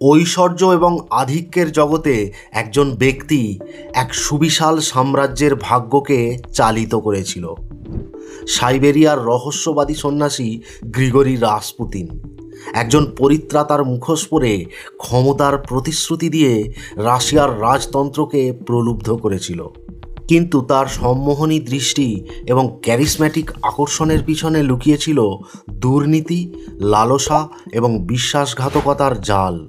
ঐশ্বর্য এবং আধিক্যের জগতে একজন ব্যক্তি এক সুবিশাল সাম্রাজ্যের ভাগ্যকে চালিত করেছিল। সাইবেরিয়ার রহস্যবাদী সন্ন্যাসী গ্রিগরি রাসপুতিন একজন পরিত্রাতার মুখোশ পরে ক্ষমতার প্রতিশ্রুতি দিয়ে রাশিয়ার রাজতন্ত্রকে প্রলুব্ধ করেছিল। কিন্তু তার সম্মোহনী দৃষ্টি এবং ক্যারিসম্যাটিক আকর্ষণের পিছনে লুকিয়েছিল দুর্নীতি, লালসা এবং বিশ্বাসঘাতকতার জাল।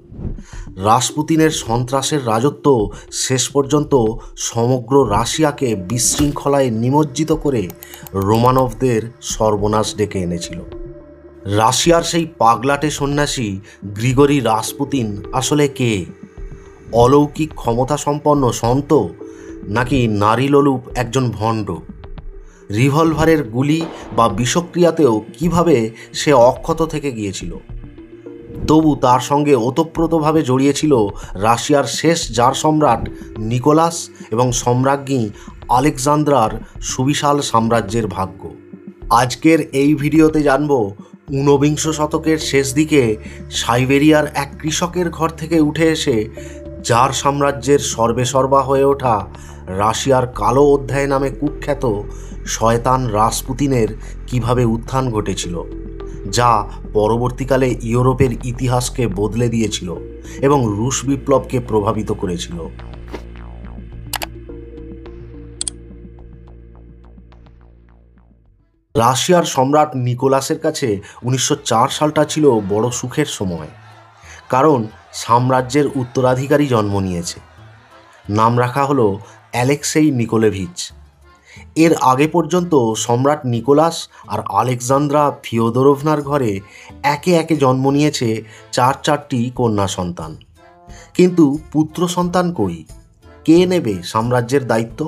রাসপুতিনের সন্ত্রাসের রাজত্ব শেষ পর্যন্ত সমগ্র রাশিয়াকে বিশৃঙ্খলায় নিমজ্জিত করে রোমানভদের সর্বনাশ ডেকে এনেছিল। রাশিয়ার সেই পাগলাটে সন্ন্যাসী গ্রিগরি রাসপুতিন আসলে কে? অলৌকিক ক্ষমতা সম্পন্ন সন্ত, নাকি নারীলোলুপ একজন ভণ্ড? রিভলভারের গুলি বা বিষক্রিয়াতেও কিভাবে সে অক্ষত থেকে গিয়েছিল? তবু তার সঙ্গে ওতপ্রোতভাবে জড়িয়েছিল রাশিয়ার শেষ জার সম্রাট নিকোলাস এবং সম্রাজ্ঞী আলেকজান্দ্রার সুবিশাল সাম্রাজ্যের ভাগ্য। আজকের এই ভিডিওতে জানব ঊনবিংশ শতকের শেষ দিকে সাইবেরিয়ার এক কৃষকের ঘর থেকে উঠে এসে জার সাম্রাজ্যের সর্বেসর্বা হয়ে ওঠা রাশিয়ার কালো অধ্যায় নামে কুখ্যাত শয়তান রাসপুতিনের কিভাবে উত্থান ঘটেছিল, যা পরবর্তীকালে ইউরোপের ইতিহাসকে বদলে দিয়েছিল এবং রুশ বিপ্লবকে প্রভাবিত করেছিল। রাশিয়ার সম্রাট নিকোলাসের কাছে 1904 সালটা ছিল বড় সুখের সময়, কারণ সাম্রাজ্যের উত্তরাধিকারী জন্ম নিয়েছে। নাম রাখা হলো অ্যালেক্সেই নিকোলেভিচ। এর আগে পর্যন্ত সম্রাট নিকোলাস আর আলেকজান্দ্রা ফিওদোরভনার ঘরে একে একে জন্ম নিয়েছে চারটি কন্যা সন্তান। কিন্তু পুত্র সন্তান কই? কে নেবে সাম্রাজ্যের দায়িত্ব?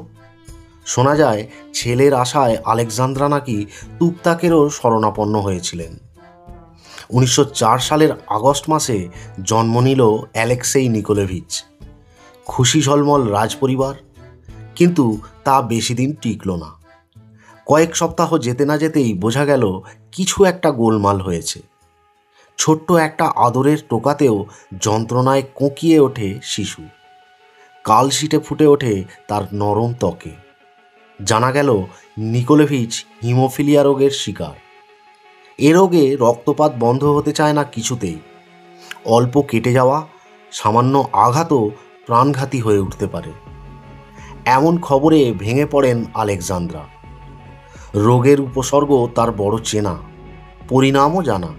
শোনা যায় ছেলের আশায় আলেকজান্দ্রা নাকি তুকতাকেরও শরণাপন্ন হয়েছিলেন। 1904 সালের আগস্ট মাসে জন্ম নিল অ্যালেক্সেই নিকোলেভিচ। খুশি ঝলমল রাজপরিবার, কিন্তু তা বেশি দিন টিকল না। কয়েক সপ্তাহ যেতে না যেতেই বোঝা গেল কিছু একটা গোলমাল হয়েছে। ছোট্ট একটা আদরের টোকাতেও যন্ত্রণায় কোঁকিয়ে ওঠে শিশু। কালশিটে ফুটে ওঠে তার নরম ত্বকে। জানা গেল নিকোলেভিচ হিমোফিলিয়া রোগের শিকার। এ রোগে রক্তপাত বন্ধ হতে চায় না কিছুতেই। অল্প কেটে যাওয়া সামান্য আঘাতও প্রাণঘাতী হয়ে উঠতে পারে। এমন খবরে ভেঙে পড়েন আলেকজান্দ্রা। রোগের উপসর্গ তার বড় চেনা, পরিণামও জানা।